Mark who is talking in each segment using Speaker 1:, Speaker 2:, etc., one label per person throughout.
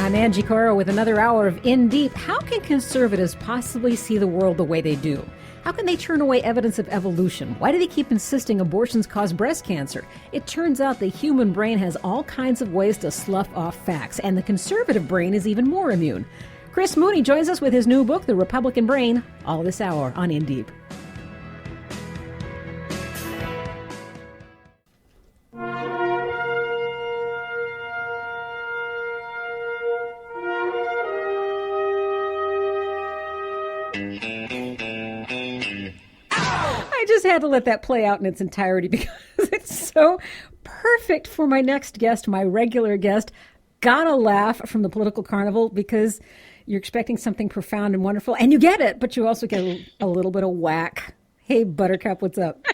Speaker 1: I'm Angie Coiro with another hour of In Deep. How can conservatives possibly see the world the way they do? How can they turn away evidence of evolution? Why do they keep insisting abortions cause breast cancer? It turns out the human brain has all kinds of ways to slough off facts, and the conservative brain is even more immune. Chris Mooney joins us with his new book, The Republican Brain, all this hour on In Deep. Had to let that play out in its entirety because it's so perfect for my next guest, my regular guest. Gotta laugh from the political carnival because you're expecting something profound and wonderful, and you get it, but you also get a little bit of whack. Hey, Buttercup, what's up?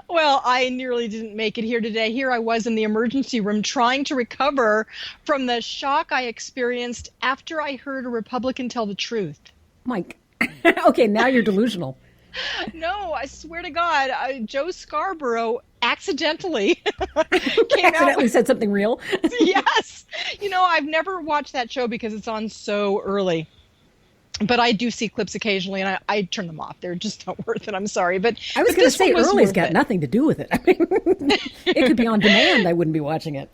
Speaker 2: Well, I nearly didn't make it here today. Here I was in the emergency room trying to recover from the shock I experienced after I heard a Republican tell the truth.
Speaker 1: Mike, okay, now you're delusional.
Speaker 2: No, I swear to God, Joe Scarborough accidentally
Speaker 1: said something real.
Speaker 2: Yes. You know, I've never watched that show because it's on so early. But I do see clips occasionally, and I turn them off. They're just not worth it. I'm sorry. But
Speaker 1: I was going to say, early's got nothing to do with it. I mean, it could be on demand. I wouldn't be watching it.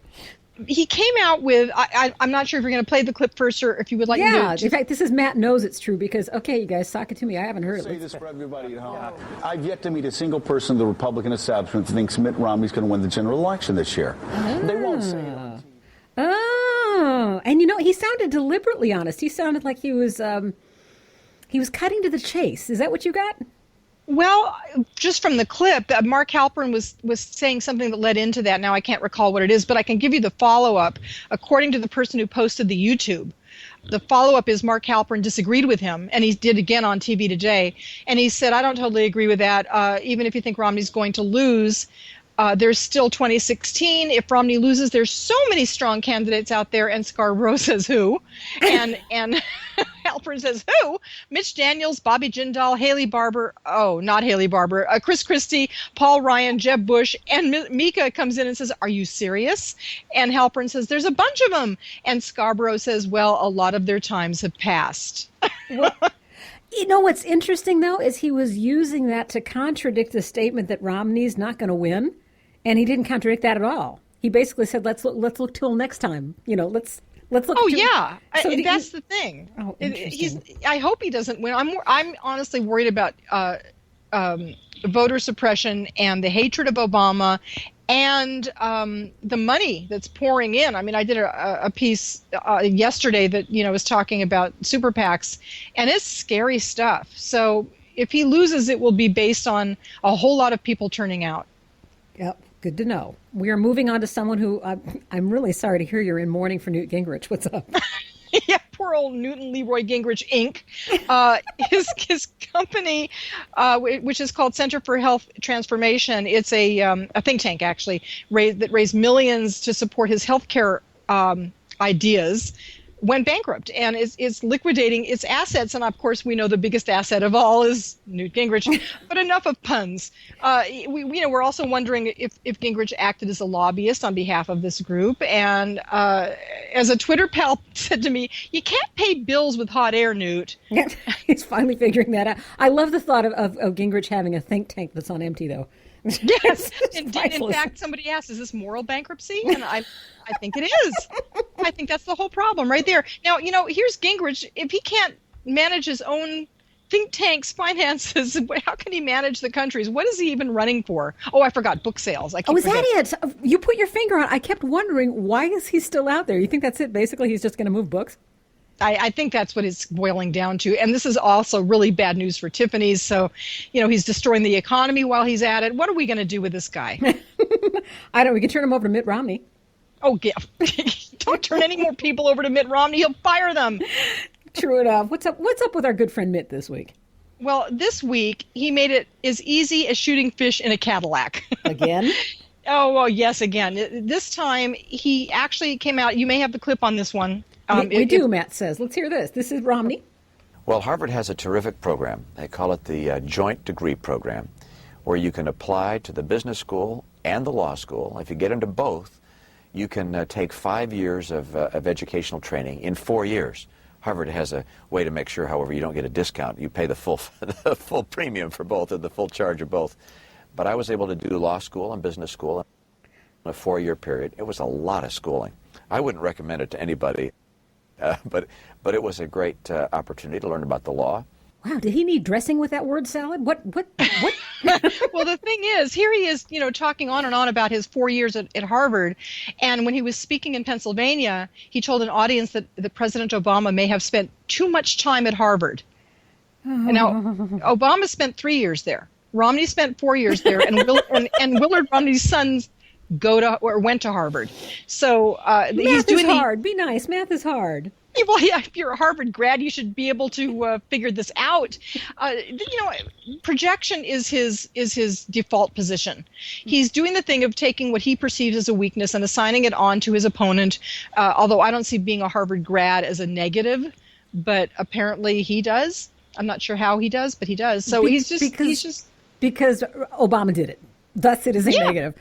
Speaker 2: He came out with, I'm not sure if you're going to play the clip first or if you would like me to.
Speaker 1: Yeah, in fact, this is Matt knows it's true because, okay, you guys, sock it to me. I haven't heard it.
Speaker 3: Say this for everybody at home. I've yet to meet a single person in the Republican establishment who thinks Mitt Romney's going to win the general election this year. They won't say it.
Speaker 1: Oh, and you know, he sounded deliberately honest. He sounded like he was cutting to the chase. Is that what you got?
Speaker 2: Well, just from the clip, Mark Halperin was saying something that led into that. Now I can't recall what it is, but I can give you the follow-up. According to the person who posted the YouTube, the follow-up is Mark Halperin disagreed with him, and he did again on TV today. And he said, I don't totally agree with that. Even if you think Romney's going to lose, there's still 2016. If Romney loses, there's so many strong candidates out there. And Scarborough says who? And Halperin says who? Mitch Daniels, Bobby Jindal, Haley Barbour. Oh, not Haley Barbour. Chris Christie, Paul Ryan, Jeb Bush. And Mika comes in and says, are you serious? And Halperin says, there's a bunch of them. And Scarborough says, well, a lot of their times have passed.
Speaker 1: Well, you know what's interesting, though, is he was using that to contradict the statement that Romney's not going to win. And he didn't contradict that at all. He basically said, "Let's look till next time." You know, let's look.
Speaker 2: Oh yeah, so that's the thing.
Speaker 1: Oh, interesting.
Speaker 2: I hope he doesn't win. I'm honestly worried about voter suppression and the hatred of Obama, and the money that's pouring in. I mean, I did a piece yesterday that was talking about super PACs, and it's scary stuff. So if he loses, it will be based on a whole lot of people turning out.
Speaker 1: Yep. Good to know. We are moving on to someone who I'm really sorry to hear you're in mourning for Newt Gingrich. What's up?
Speaker 2: Yeah, poor old Newton Leroy Gingrich, Inc. His company, which is called Center for Health Transformation, it's a think tank actually that raised millions to support his healthcare ideas, went bankrupt and is liquidating its assets. And of course, we know the biggest asset of all is Newt Gingrich. But enough of puns. We're also wondering if Gingrich acted as a lobbyist on behalf of this group. And as a Twitter pal said to me, you can't pay bills with hot air, Newt.
Speaker 1: He's finally figuring that out. I love the thought of Gingrich having a think tank that's on empty, though.
Speaker 2: Yes. In fact, somebody asked, is this moral bankruptcy? And I think it is. I think that's the whole problem right there. Now, here's Gingrich. If he can't manage his own think tank's finances, how can he manage the country's? What is he even running for? Oh, I forgot, book sales.
Speaker 1: Is that it? You put your finger on it. I kept wondering, why is he still out there? You think that's it? Basically, he's just going to move books?
Speaker 2: I think that's what it's boiling down to. And this is also really bad news for Tiffany's. So, he's destroying the economy while he's at it. What are we going to do with this guy?
Speaker 1: We can turn him over to Mitt Romney.
Speaker 2: Oh, yeah. Don't turn any more people over to Mitt Romney. He'll fire them.
Speaker 1: True enough. What's up with our good friend Mitt this week?
Speaker 2: Well, this week, he made it as easy as shooting fish in a Cadillac.
Speaker 1: Again?
Speaker 2: Oh, well, yes, again. This time, he actually came out. You may have the clip on this one.
Speaker 1: We do, Matt says. Let's hear this. This is Romney.
Speaker 4: Well, Harvard has a terrific program. They call it the Joint Degree Program, where you can apply to the business school and the law school. If you get into both, you can take 5 years of educational training in 4 years. Harvard has a way to make sure, however, you don't get a discount. You pay the full, the full premium for both, or the full charge of both. But I was able to do law school and business school in a 4-year period. It was a lot of schooling. I wouldn't recommend it to anybody, but it was a great opportunity to learn about the law.
Speaker 1: Wow, did he need dressing with that word salad? What?
Speaker 2: Well, the thing is, here he is, talking on and on about his 4 years at Harvard. And when he was speaking in Pennsylvania, he told an audience that President Obama may have spent too much time at Harvard. And now, Obama spent 3 years there. Romney spent 4 years there, and Willard Romney's sons went to Harvard. So
Speaker 1: Math is hard. Be nice. Math is hard.
Speaker 2: Well, yeah, if you're a Harvard grad, you should be able to figure this out. Projection is his default position. He's doing the thing of taking what he perceives as a weakness and assigning it on to his opponent. Although I don't see being a Harvard grad as a negative, but apparently he does. I'm not sure how he does, but he does. So
Speaker 1: because Obama did it. Thus, it is a negative.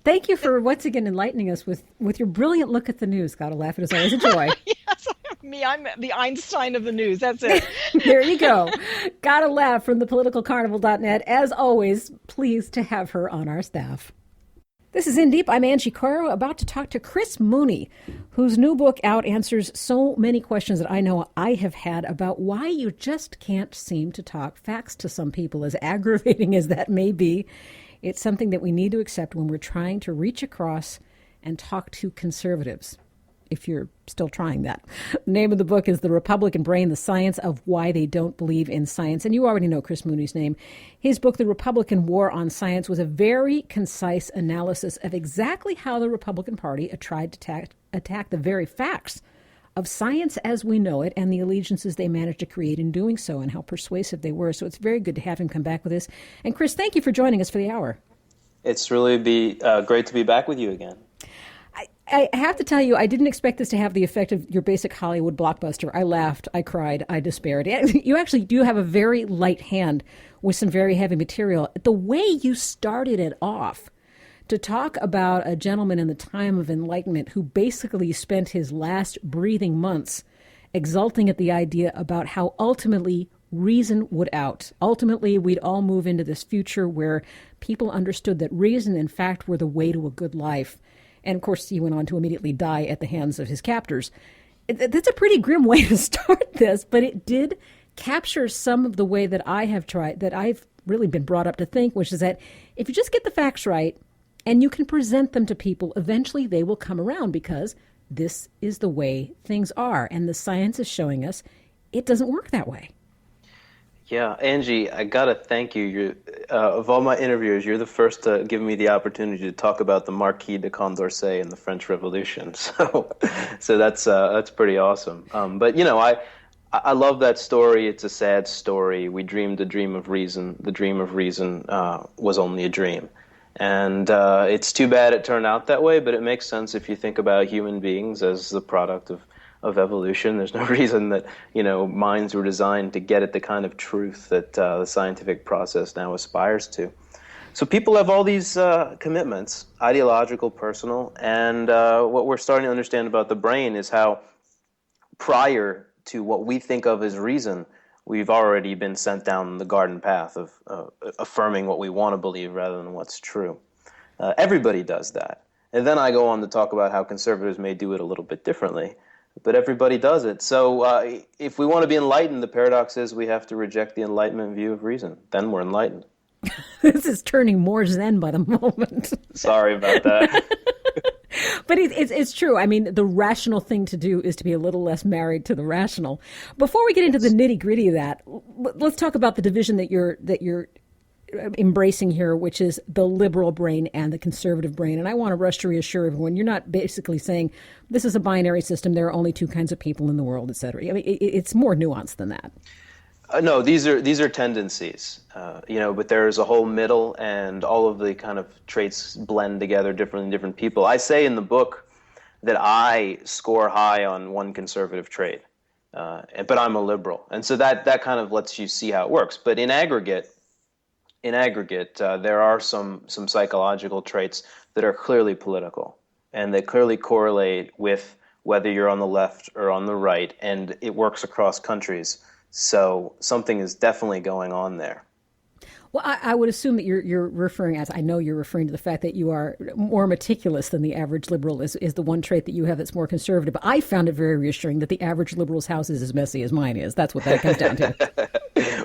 Speaker 1: Thank you for once again enlightening us with your brilliant look at the news. Gotta laugh. It is always a joy.
Speaker 2: Yes, I'm the Einstein of the news. That's it.
Speaker 1: There you go. Gotta laugh from thepoliticalcarnival.net. As always, pleased to have her on our staff. This is In Deep. I'm Angie Coiro, about to talk to Chris Mooney, whose new book out answers so many questions that I know I have had about why you just can't seem to talk facts to some people, as aggravating as that may be. It's something that we need to accept when we're trying to reach across and talk to conservatives, if you're still trying that. The name of the book is The Republican Brain, The Science of Why They Don't Believe in Science. And you already know Chris Mooney's name. His book, The Republican War on Science, was a very concise analysis of exactly how the Republican Party tried to attack the very facts of science as we know it and the allegiances they managed to create in doing so and how persuasive they were. So it's very good to have him come back with us. And Chris, thank you for joining us for the hour.
Speaker 5: It's really great to be back with you again.
Speaker 1: I have to tell you, I didn't expect this to have the effect of your basic Hollywood blockbuster. I laughed, I cried, I despaired. You actually do have a very light hand with some very heavy material. The way you started it off to talk about a gentleman in the time of enlightenment who basically spent his last breathing months exulting at the idea about how ultimately reason would out. Ultimately, we'd all move into this future where people understood that reason and fact were the way to a good life. And of course, he went on to immediately die at the hands of his captors. That's a pretty grim way to start this, but it did capture some of the way that I've really been brought up to think, which is that if you just get the facts right, and you can present them to people, eventually they will come around because this is the way things are. And the science is showing us it doesn't work that way.
Speaker 5: Yeah, Angie, I got to thank you. Of all my interviewers, you're the first to give me the opportunity to talk about the Marquis de Condorcet and the French Revolution. So that's pretty awesome. But, I love that story. It's a sad story. We dreamed a dream of reason. The dream of reason was only a dream. And it's too bad it turned out that way, but it makes sense if you think about human beings as the product of evolution. There's no reason that, minds were designed to get at the kind of truth that the scientific process now aspires to. So people have all these commitments, ideological, personal, and what we're starting to understand about the brain is how prior to what we think of as reason, we've already been sent down the garden path of affirming what we want to believe rather than what's true. Everybody does that. And then I go on to talk about how conservatives may do it a little bit differently, but everybody does it. So if we want to be enlightened, the paradox is we have to reject the Enlightenment view of reason. Then we're enlightened.
Speaker 1: This is turning more zen by the moment.
Speaker 5: Sorry about that.
Speaker 1: But it's true. I mean, the rational thing to do is to be a little less married to the rational. Before we get into the nitty-gritty of that, let's talk about the division that you're embracing here, which is the liberal brain and the conservative brain. And I want to rush to reassure everyone, you're not basically saying this is a binary system, there are only two kinds of people in the world, et cetera. I mean, it's more nuanced than that.
Speaker 5: No, these are tendencies, but there's a whole middle, and all of the kind of traits blend together differently in different people. I say in the book that I score high on one conservative trait, but I'm a liberal, and so that kind of lets you see how it works. But in aggregate, there are some psychological traits that are clearly political. and they clearly correlate with whether you're on the left or on the right, and it works across countries. So something is definitely going on there.
Speaker 1: Well, I would assume that you're referring, as I know you're referring to the fact that you are more meticulous than the average liberal is the one trait that you have that's more conservative. But I found it very reassuring that the average liberal's house is as messy as mine is. That's what that comes down to.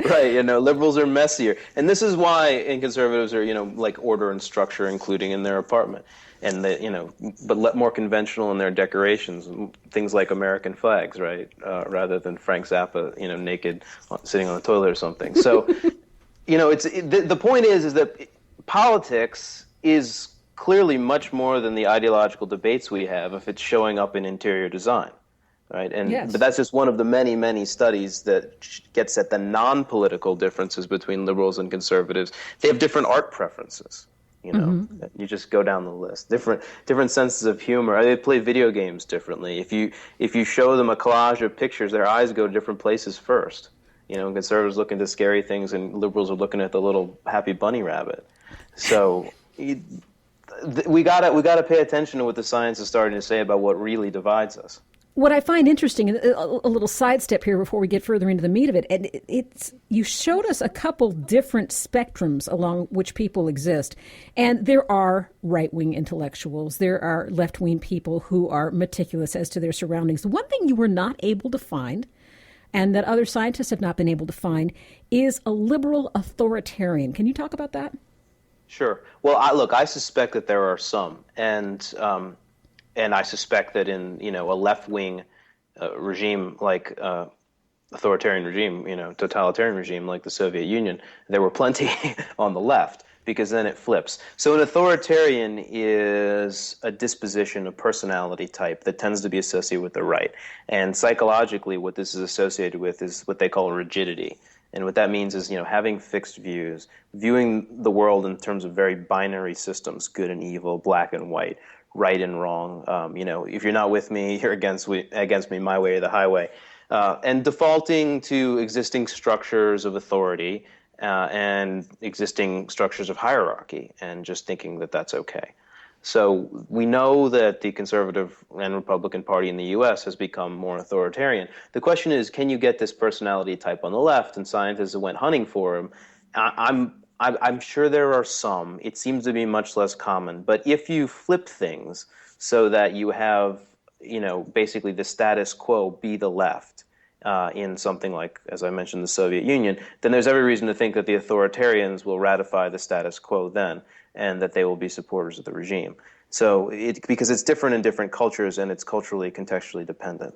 Speaker 5: Right, liberals are messier. And this is why conservatives are, like order and structure, including in their apartment. And but more conventional in their decorations, things like American flags, right? Rather than Frank Zappa, naked, sitting on the toilet or something. So, the point is that politics is clearly much more than the ideological debates we have if it's showing up in interior design, right? And
Speaker 1: yes.
Speaker 5: But that's just one of the many, many studies that gets at the non-political differences between liberals and conservatives. They have different art preferences. You just go down the list. Different senses of humor. They play video games differently. If you show them a collage of pictures, their eyes go to different places first. Conservatives look into scary things, and liberals are looking at the little happy bunny rabbit. So we gotta pay attention to what the science is starting to say about what really divides us.
Speaker 1: What I find interesting, and a little sidestep here before we get further into the meat of it, and you showed us a couple different spectrums along which people exist. And there are right-wing intellectuals. There are left-wing people who are meticulous as to their surroundings. The one thing you were not able to find, and that other scientists have not been able to find, is a liberal authoritarian. Can you talk about that?
Speaker 5: Sure. Well, I suspect that there are some. And I suspect that in a left-wing regime like authoritarian regime, totalitarian regime like the Soviet Union, there were plenty on the left, because then it flips. So an authoritarian is a disposition, a personality type that tends to be associated with the right. And psychologically, what this is associated with is what they call rigidity. And what that means is, having fixed views, viewing the world in terms of very binary systems, good and evil, black and white, right and wrong. If you're not with me, you're against me, my way or the highway. And defaulting to existing structures of authority and existing structures of hierarchy, and just thinking that that's okay. So we know that the conservative and Republican Party in the U.S. has become more authoritarian. The question is, can you get this personality type on the left? And scientists went hunting for him. I'm sure there are some. It seems to be much less common. But if you flip things so that you have, basically the status quo be the left in something like, as I mentioned, the Soviet Union, then there's every reason to think that the authoritarians will ratify the status quo then, and that they will be supporters of the regime. So because it's different in different cultures, and it's culturally, contextually dependent.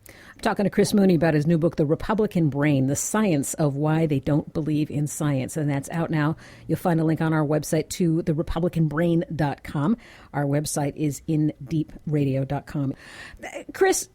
Speaker 1: I'm talking to Chris Mooney about his new book, The Republican Brain, The Science of Why They Don't Believe in Science. And that's out now. You'll find a link on our website to therepublicanbrain.com. Our website is indeepradio.com. Chris,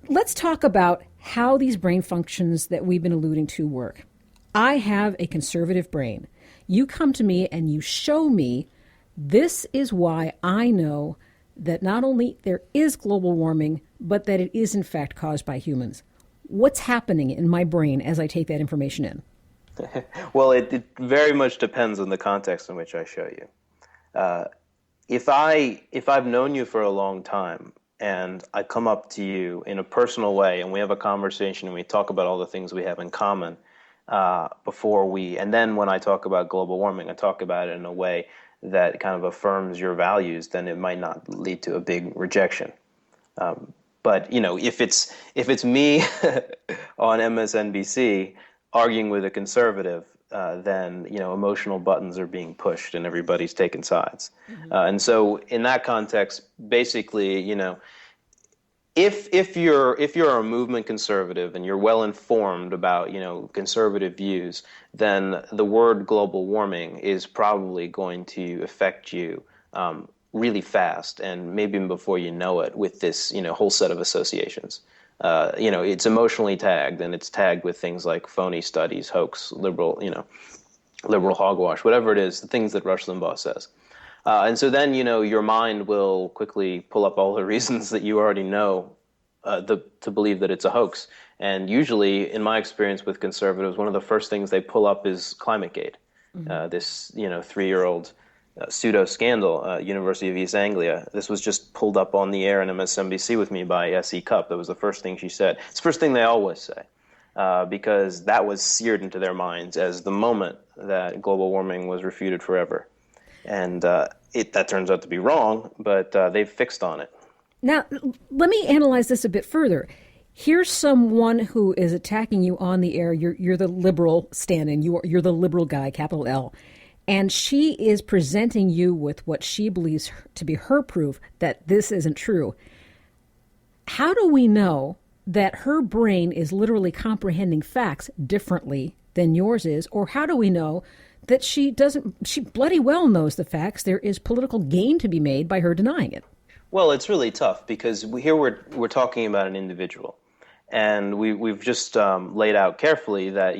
Speaker 1: let's talk about how these brain functions that we've been alluding to work. I have a conservative brain. You come to me and you show me this is why I know that not only there is global warming, but that it is in fact caused by humans. What's happening in my brain as I take that information in?
Speaker 5: Well, it very much depends on the context in which I show you. If I've known you for a long time and I come up to you in a personal way and we have a conversation and we talk about all the things we have in common, and then when I talk about global warming, I talk about it in a way that kind of affirms your values, then it might not lead to a big rejection. But if it's me on MSNBC arguing with a conservative, then emotional buttons are being pushed and everybody's taking sides. Mm-hmm. And so in that context, basically, if you're a movement conservative and you're well informed about conservative views, then the word global warming is probably going to affect you really fast, and maybe even before you know it, with this whole set of associations. It's emotionally tagged, and it's tagged with things like phony studies, hoax, liberal hogwash, whatever it is, the things that Rush Limbaugh says. And so then, your mind will quickly pull up all the reasons that you already know to believe that it's a hoax. And usually, in my experience with conservatives, one of the first things they pull up is ClimateGate. Mm-hmm. This 3-year-old pseudo-scandal, University of East Anglia. This was just pulled up on the air in MSNBC with me by S.E. Cupp. That was the first thing she said. It's the first thing they always say, because that was seared into their minds as the moment that global warming was refuted forever. And that turns out to be wrong, but they've fixed on it.
Speaker 1: Now, let me analyze this a bit further. Here's someone who is attacking you on the air. You're the liberal stand-in. You're the liberal guy, capital L. And she is presenting you with what she believes to be her proof that this isn't true. How do we know that her brain is literally comprehending facts differently than yours is? Or how do we know that she bloody well knows the facts? There is political gain to be made by her denying it.
Speaker 5: Well, it's really tough because here we're talking about an individual. And we've just laid out carefully that,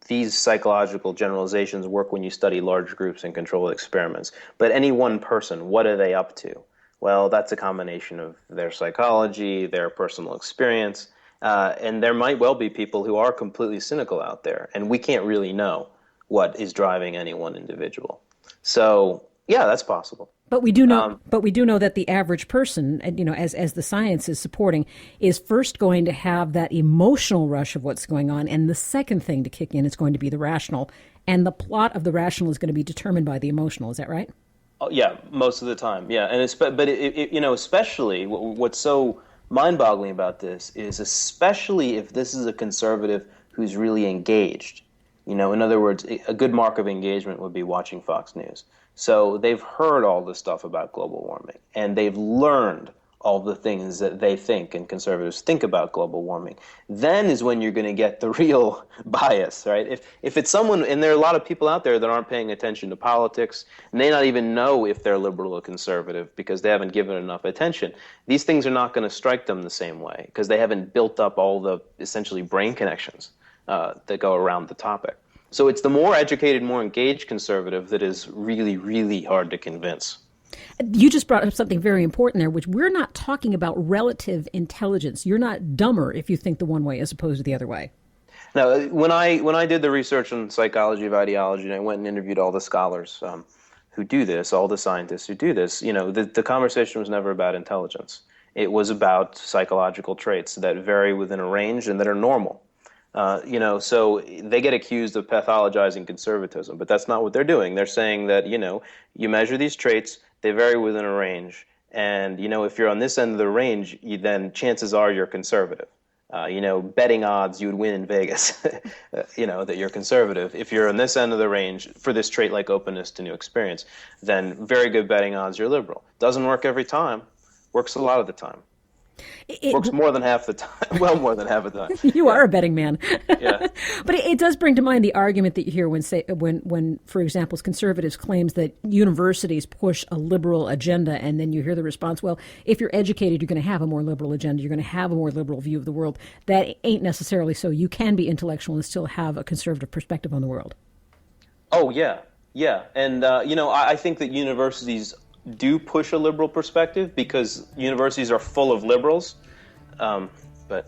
Speaker 5: these psychological generalizations work when you study large groups and controlled experiments. But any one person, what are they up to? Well, that's a combination of their psychology, their personal experience, and there might well be people who are completely cynical out there, and we can't really know what is driving any one individual. So, yeah, that's possible.
Speaker 1: But we do know. But we do know that the average person, as the science is supporting, is first going to have that emotional rush of what's going on, and the second thing to kick in is going to be the rational, and the plot of the rational is going to be determined by the emotional. Is that right?
Speaker 5: Oh, yeah, most of the time. Yeah, and especially what's so mind-boggling about this is, especially if this is a conservative who's really engaged. In other words, a good mark of engagement would be watching Fox News. So they've heard all this stuff about global warming, and they've learned all the things that they think and conservatives think about global warming. Then is when you're going to get the real bias, right? If it's someone, and there are a lot of people out there that aren't paying attention to politics, and they not even know if they're liberal or conservative because they haven't given enough attention, these things are not going to strike them the same way because they haven't built up all the essentially brain connections that go around the topic. So it's the more educated, more engaged conservative that is really, really hard to convince.
Speaker 1: You just brought up something very important there, which we're not talking about relative intelligence. You're not dumber if you think the one way as opposed to the other way.
Speaker 5: Now, when I did the research on psychology of ideology, and I went and interviewed all the scholars who do this, all the scientists who do this, the conversation was never about intelligence. It was about psychological traits that vary within a range and that are normal. So they get accused of pathologizing conservatism, but that's not what they're doing. They're saying that, you measure these traits, they vary within a range, and, if you're on this end of the range, then chances are you're conservative. Betting odds you would win in Vegas, that you're conservative. If you're on this end of the range for this trait like openness to new experience, then very good betting odds you're liberal. Doesn't work every time, works a lot of the time. Works more than half the time. Well, more than half the time.
Speaker 1: You are a betting man.
Speaker 5: Yeah.
Speaker 1: But it does bring to mind the argument that you hear when, for example, conservatives claims that universities push a liberal agenda, and then you hear the response, well, if you're educated, you're going to have a more liberal agenda. You're going to have a more liberal view of the world. That ain't necessarily so. You can be intellectual and still have a conservative perspective on the world.
Speaker 5: Oh, yeah. Yeah. And, I think that universities do push a liberal perspective because universities are full of liberals, but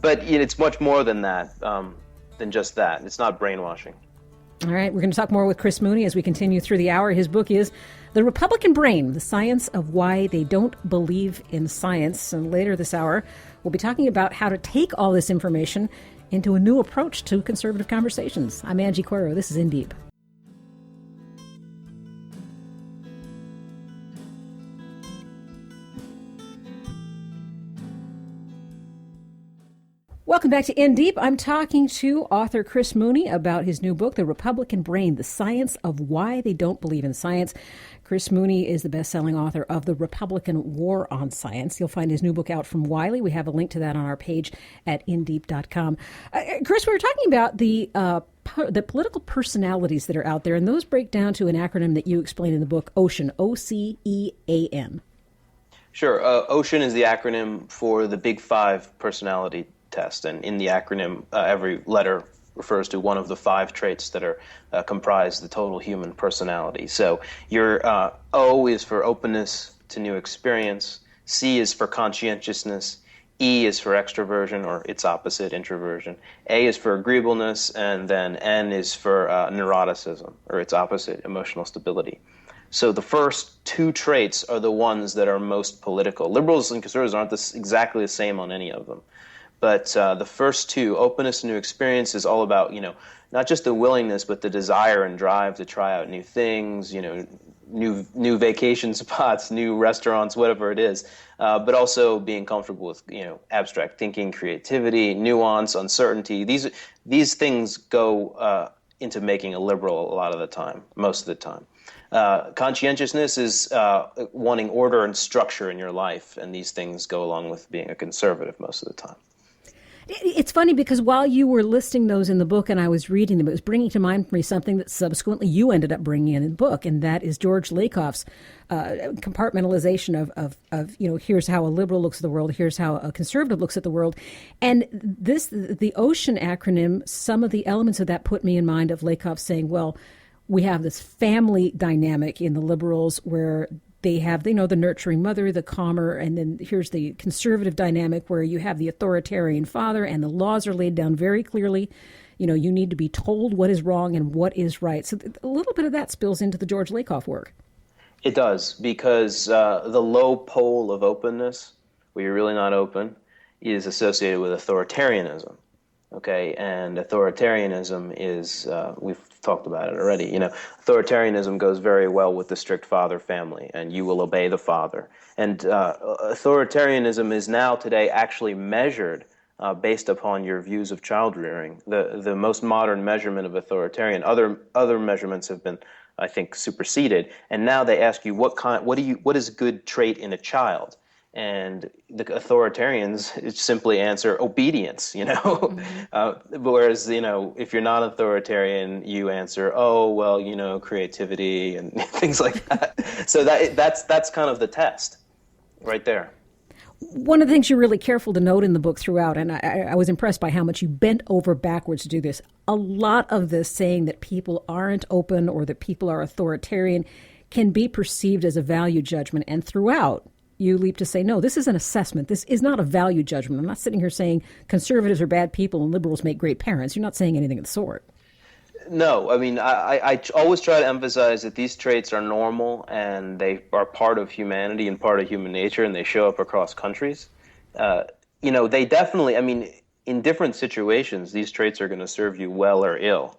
Speaker 5: it's much more than that, than just that. It's not brainwashing.
Speaker 1: All right, we're going to talk more with Chris Mooney as we continue through the hour. His book is The Republican Brain, The Science of Why They Don't Believe in Science. And later this hour, we'll be talking about how to take all this information into a new approach to conservative conversations. I'm Angie Coiro. This is In Deep. Welcome back to In Deep. I'm talking to author Chris Mooney about his new book, The Republican Brain, The Science of Why They Don't Believe in Science. Chris Mooney is the best-selling author of The Republican War on Science. You'll find his new book out from Wiley. We have a link to that on our page at indeep.com. Chris, we were talking about the political personalities that are out there, and those break down to an acronym that you explain in the book, OCEAN, O-C-E-A-N.
Speaker 5: Sure. OCEAN is the acronym for the Big Five personality test, and in the acronym, every letter refers to one of the 5 traits that are comprise the total human personality. So your O is for openness to new experience, C is for conscientiousness, E is for extroversion, or its opposite, introversion. A is for agreeableness, and then N is for neuroticism, or its opposite, emotional stability. So the first two traits are the ones that are most political. Liberals and conservatives aren't exactly the same on any of them. But the first two, openness to new experience, is all about, not just the willingness, but the desire and drive to try out new things, new vacation spots, new restaurants, whatever it is. But also being comfortable with, abstract thinking, creativity, nuance, uncertainty. These things go into making a liberal a lot of the time, most of the time. Conscientiousness is wanting order and structure in your life, and these things go along with being a conservative most of the time.
Speaker 1: It's funny because while you were listing those in the book and I was reading them, it was bringing to mind for me something that subsequently you ended up bringing in the book, and that is George Lakoff's compartmentalization of here's how a liberal looks at the world, here's how a conservative looks at the world. And the OCEAN acronym, some of the elements of that put me in mind of Lakoff saying, well, we have this family dynamic in the liberals where they have, the nurturing mother, the calmer, and then here's the conservative dynamic where you have the authoritarian father, and the laws are laid down very clearly. You need to be told what is wrong and what is right. So a little bit of that spills into the George Lakoff work.
Speaker 5: It does, because the low pole of openness, where you're really not open, is associated with authoritarianism. Okay, and authoritarianism is, we've talked about it already, authoritarianism goes very well with the strict father family, and you will obey the father. And authoritarianism is now today actually measured based upon your views of child rearing. The most modern measurement of authoritarian, other measurements have been, I think, superseded, and now they ask you what is a good trait in a child? And the authoritarians simply answer obedience, whereas, if you're not authoritarian, you answer, creativity and things like that. So that's kind of the test right there.
Speaker 1: One of the things you're really careful to note in the book throughout, and I was impressed by how much you bent over backwards to do this, a lot of this saying that people aren't open or that people are authoritarian can be perceived as a value judgment. And throughout, you leap to say, no, this is an assessment. This is not a value judgment. I'm not sitting here saying conservatives are bad people and liberals make great parents. You're not saying anything of the sort.
Speaker 5: No, I mean, I always try to emphasize that these traits are normal and they are part of humanity and part of human nature, and they show up across countries. They definitely, in different situations, these traits are going to serve you well or ill.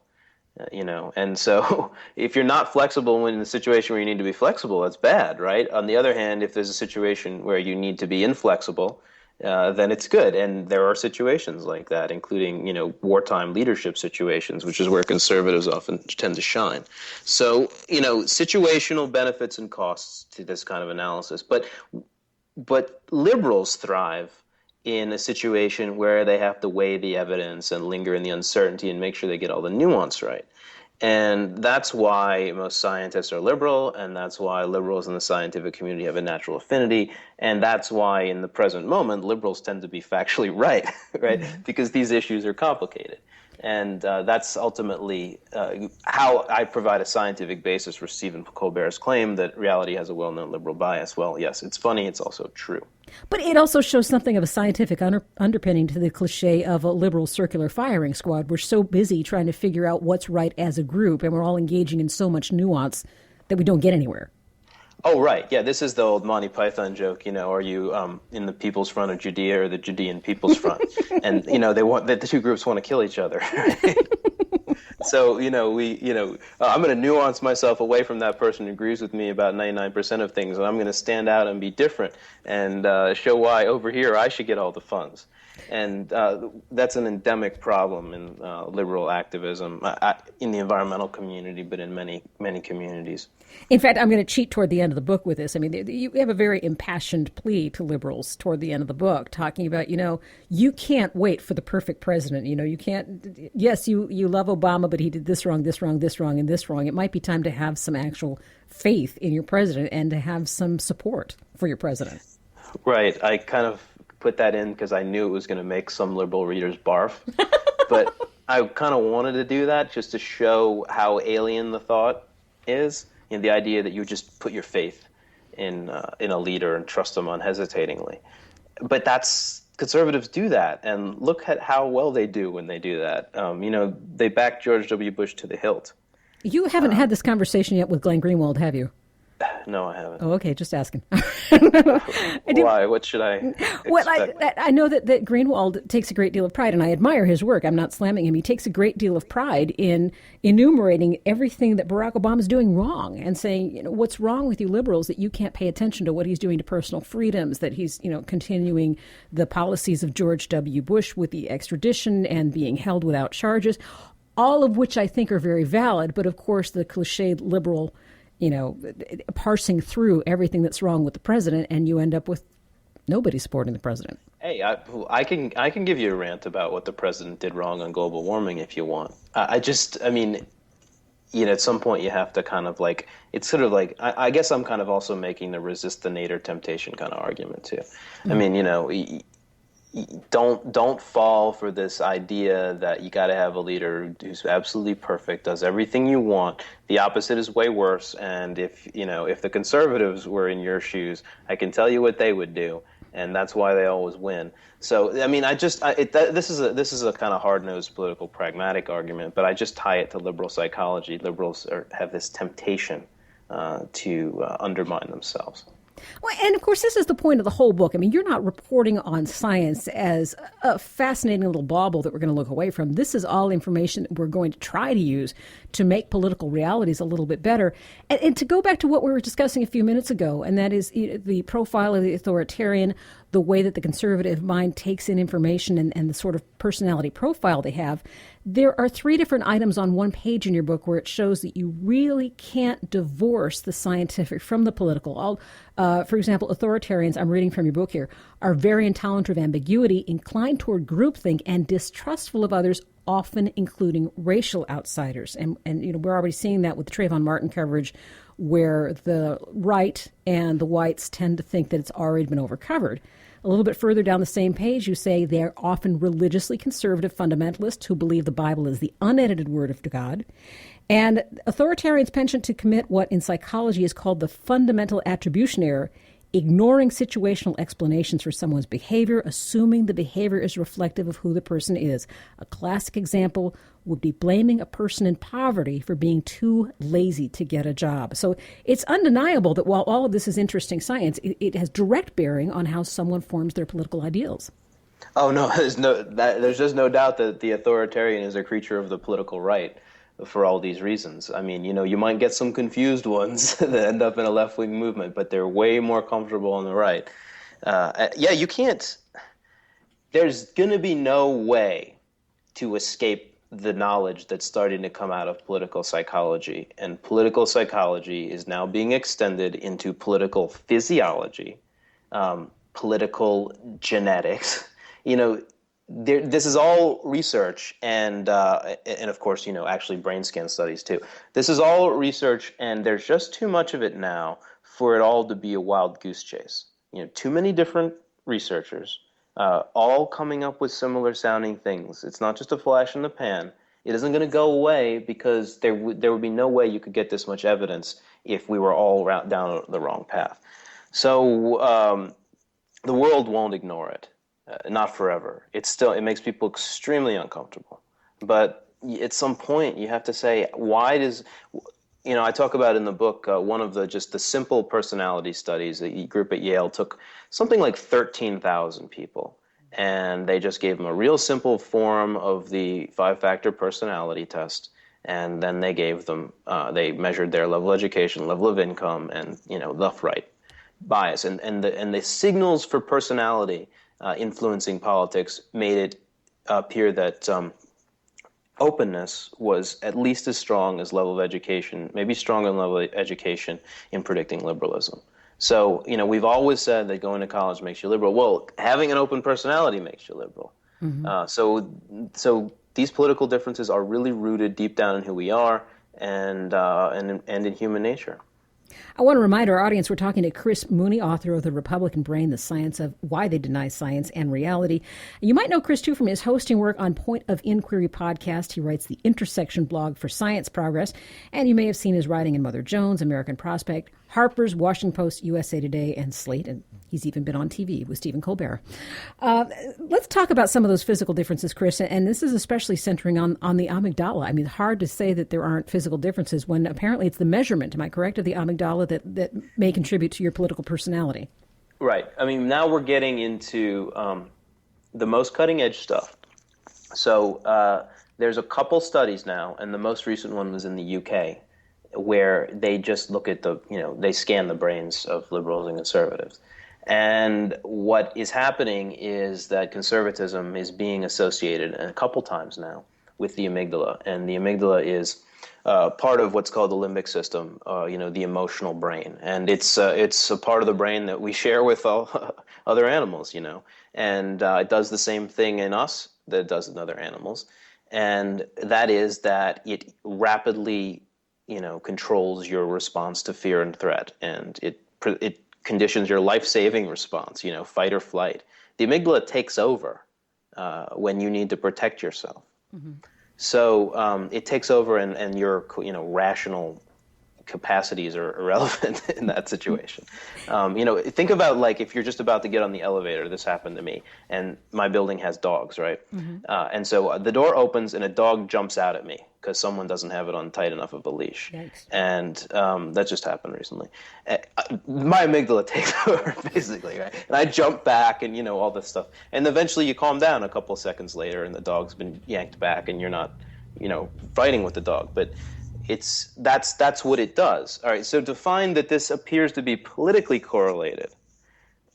Speaker 5: And so if you're not flexible in the situation where you need to be flexible, that's bad, right? On the other hand, if there's a situation where you need to be inflexible, then it's good. And there are situations like that, including, wartime leadership situations, which is where conservatives often tend to shine. So, situational benefits and costs to this kind of analysis. But liberals thrive in a situation where they have to weigh the evidence and linger in the uncertainty and make sure they get all the nuance right. And that's why most scientists are liberal, and that's why liberals in the scientific community have a natural affinity, and that's why in the present moment liberals tend to be factually right, right? Mm-hmm. Because these issues are complicated. And that's ultimately how I provide a scientific basis for Stephen Colbert's claim that reality has a well-known liberal bias. Well, yes, it's funny, it's also true.
Speaker 1: But it also shows something of a scientific underpinning to the cliche of a liberal circular firing squad. We're so busy trying to figure out what's right as a group, and we're all engaging in so much nuance that we don't get anywhere.
Speaker 5: Oh, right. Yeah, this is the old Monty Python joke, are you in the People's Front of Judea or the Judean People's Front? And, the two groups want to kill each other. Right? So, I'm going to nuance myself away from that person who agrees with me about 99% of things, and I'm going to stand out and be different and show why over here I should get all the funds. And that's an endemic problem in liberal activism, in the environmental community, but in many, many communities.
Speaker 1: In fact, I'm going to cheat toward the end of the book with this. You have a very impassioned plea to liberals toward the end of the book, talking about, you can't wait for the perfect president. You can't, yes, you love Obama, but he did this wrong, this wrong, this wrong, and this wrong. It might be time to have some actual faith in your president and to have some support for your president.
Speaker 5: Right. I kind of put that in because I knew it was going to make some liberal readers barf. But I kind of wanted to do that just to show how alien the thought is. The idea that you just put your faith in a leader and trust them unhesitatingly. But that's conservatives do that, and look at how well they do when they do that. They backed George W. Bush to the hilt.
Speaker 1: You haven't had this conversation yet with Glenn Greenwald, have you?
Speaker 5: No, I haven't.
Speaker 1: Oh, okay, just asking.
Speaker 5: Why? What should I expect?
Speaker 1: Well, I know that Greenwald takes a great deal of pride, and I admire his work. I'm not slamming him. He takes a great deal of pride in enumerating everything that Barack Obama is doing wrong and saying, what's wrong with you liberals that you can't pay attention to what he's doing to personal freedoms, that he's, continuing the policies of George W. Bush with the extradition and being held without charges, all of which I think are very valid. But of course, the cliched liberal parsing through everything that's wrong with the president, and you end up with nobody supporting the president.
Speaker 5: Hey, I can give you a rant about what the president did wrong on global warming if you want. At some point you have to kind of like, it's sort of like, I guess I'm kind of also making the resist the nadir temptation kind of argument too. Mm-hmm. Don't fall for this idea that you got to have a leader who's absolutely perfect, does everything you want. The opposite is way worse. And if the conservatives were in your shoes, I can tell you what they would do, and that's why they always win. So this is a kind of hard-nosed political pragmatic argument, but I just tie it to liberal psychology. Liberals have this temptation to undermine themselves.
Speaker 1: Well, and of course, this is the point of the whole book. I mean, you're not reporting on science as a fascinating little bauble that we're going to look away from. This is all information that we're going to try to use to make political realities a little bit better. And to go back to what we were discussing a few minutes ago, and that is the profile of the authoritarian, the way that the conservative mind takes in information and the sort of personality profile they have. There are 3 different items on one page in your book where it shows that you really can't divorce the scientific from the political. For example, authoritarians, I'm reading from your book here, are very intolerant of ambiguity, inclined toward groupthink, and distrustful of others, often including racial outsiders. And we're already seeing that with the Trayvon Martin coverage, where the right and the whites tend to think that it's already been overcovered. A little bit further down the same page, you say they're often religiously conservative fundamentalists who believe the Bible is the unedited word of God. And authoritarians' penchant to commit what in psychology is called the fundamental attribution error, ignoring situational explanations for someone's behavior, assuming the behavior is reflective of who the person is. A classic example would be blaming a person in poverty for being too lazy to get a job. So it's undeniable that while all of this is interesting science, it has direct bearing on how someone forms their political ideals.
Speaker 5: Oh, no, there's just no doubt that the authoritarian is a creature of the political right for all these reasons. I mean, you might get some confused ones that end up in a left-wing movement, but they're way more comfortable on the right. You can't. There's going to be no way to escape the knowledge that's starting to come out of political psychology. And political psychology is now being extended into political physiology, political genetics. This is all research and of course, actually brain scan studies too. This is all research, and there's just too much of it now for it all to be a wild goose chase. Too many different researchers, all coming up with similar sounding things. It's not just a flash in the pan. It isn't going to go away because there would be no way you could get this much evidence if we were all down the wrong path. So the world won't ignore it. Not forever. It makes people extremely uncomfortable. But at some point, you have to say, why does, I talk about in the book, one of the simple personality studies, a group at Yale took something like 13,000 people, and they just gave them a real simple form of the 5-factor personality test, and then they gave them, they measured their level of education, level of income, and, left-right bias. And the signals for personality influencing politics made it appear that openness was at least as strong as level of education, maybe stronger than level of education in predicting liberalism. So, we've always said that going to college makes you liberal. Well, having an open personality makes you liberal. Mm-hmm. So these political differences are really rooted deep down in who we are and in human nature.
Speaker 1: I want to remind our audience we're talking to Chris Mooney, author of The Republican Brain, The Science of Why They Deny Science and Reality. You might know Chris, too, from his hosting work on Point of Inquiry podcast. He writes the Intersection blog for Science Progress, and you may have seen his writing in Mother Jones, American Prospect, Harper's, Washington Post, USA Today, and Slate. And He's even been on TV with Stephen Colbert. Let's talk about some of those physical differences, Chris, and this is especially centering on the amygdala. I mean, it's hard to say that there aren't physical differences when apparently it's the measurement, am I correct, of the amygdala that may contribute to your political personality.
Speaker 5: Right. I mean, now we're getting into the most cutting-edge stuff. So there's a couple studies now, and the most recent one was in the UK, where they just look at they scan the brains of liberals and conservatives. And what is happening is that conservatism is being associated a couple times now with the amygdala. And the amygdala is part of what's called the limbic system, the emotional brain. And it's a part of the brain that we share with all other animals, And it does the same thing in us that it does in other animals. And that is that it rapidly, controls your response to fear and threat. And it conditions your life-saving response, fight or flight. The amygdala takes over when you need to protect yourself. Mm-hmm. So it takes over, and your rational capacities are irrelevant in that situation. Think about, like, if you're just about to get on the elevator. This happened to me, and my building has dogs, right? Mm-hmm. And so the door opens and a dog jumps out at me because someone doesn't have it on tight enough of a leash. Yikes. And that just happened recently. My amygdala takes over, basically, right? And I jump back and, all this stuff. And eventually you calm down a couple of seconds later and the dog's been yanked back and you're not, fighting with the dog. But that's what it does. All right, so to find that this appears to be politically correlated